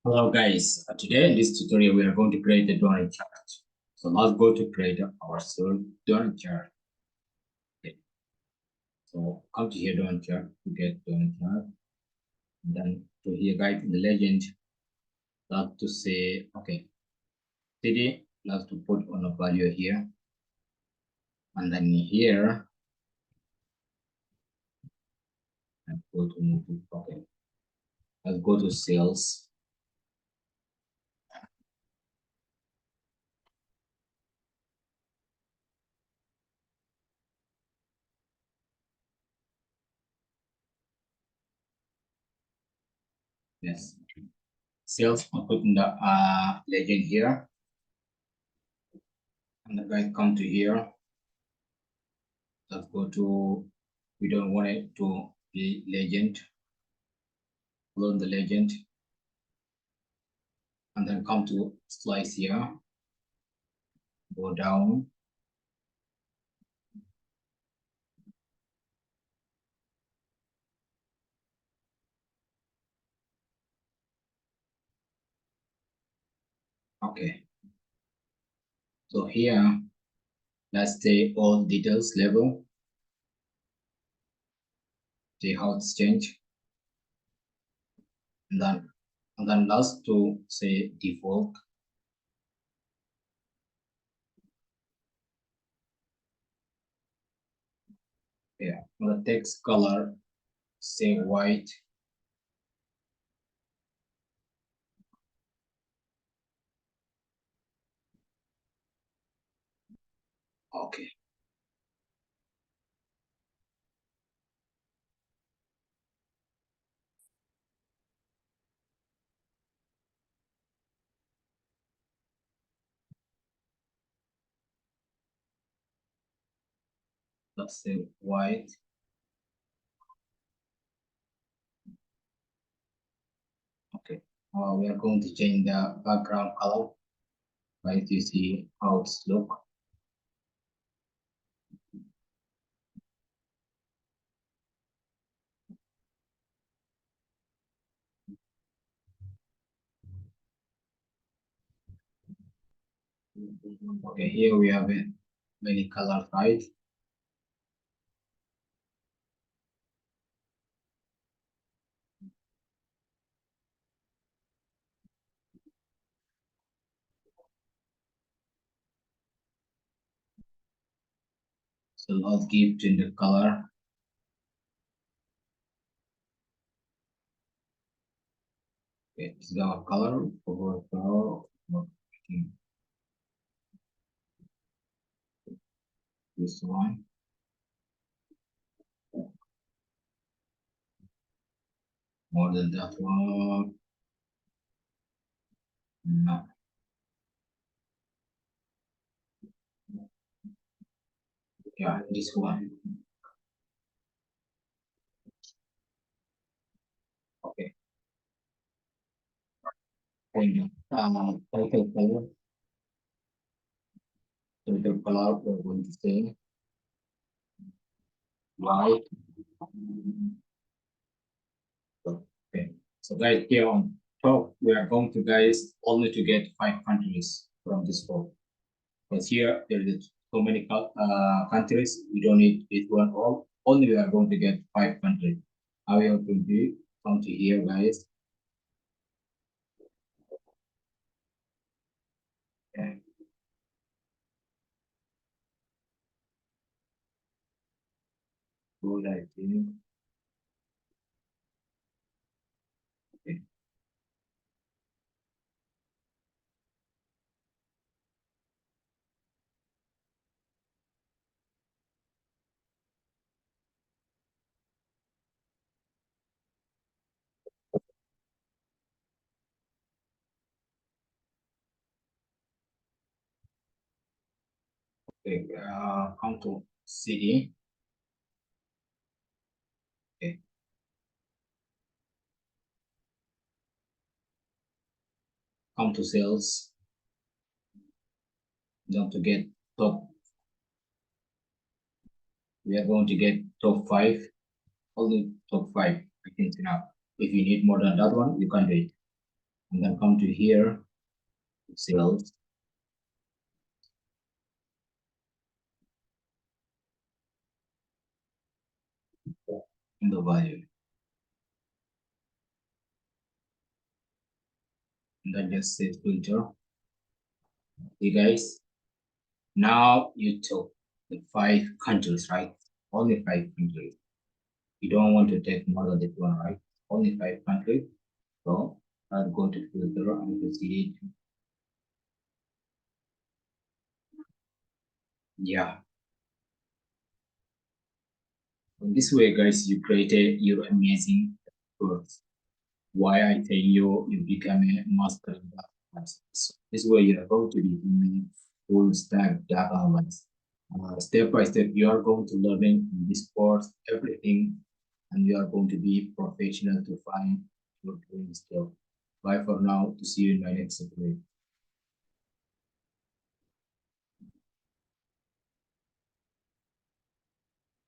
Hello guys, today in this tutorial we are going to create a donut chart. So let's go to create our donut chart. Okay. So come to here donut chart to get donut chart. And then to here guys in the legend, that to say okay, city, let's to put on a value here. And then here and go to okay. Let's go to sales. Yes. Sales, I'll put in the legend here. And the guys come to here. Let's go to, we don't want it to be legend. Learn the legend. And then come to slice here. Go down. Okay. So here, let's say all details level. See how it's changed. And then last to say default. Yeah, for the text color, say white. Okay. Let's say white. Okay. We are going to change the background color. Right, you see how it's look. Okay, here we have many colors, right? So let's give to the color. Okay, it's our color for this one. More than that one. No. Yeah, this one. Okay. Thank you. Total color. Total color, we're going to say white. Okay. So guys, here on top, we are going to guys only to get 5 countries from this form. Because here there is so many countries, we don't need this one all. Only we are going to get 5 countries. How we are going to come to here, guys. Okay. Go like this. Okay. Okay. Come to city. Okay. Come to sales. Don't to get top. We are going to get top 5. Only top 5. I think enough. If you need more than that one, you can do it. and then come to here, sales, and the value. And then just say filter. Okay, guys. Now you took the 5 countries, right? Only 5 countries. You don't want to take more than this one, right? Only 5 countries. So I'll go to filter and proceed. Yeah. In this way, guys, you created your amazing words. Why I tell you become a master in that. So this way you are going to become a full stack data analyst. Step by step, you are going to learning in this course everything, and you are going to be professional to find your doing skill. Bye for now. To see you in my next video.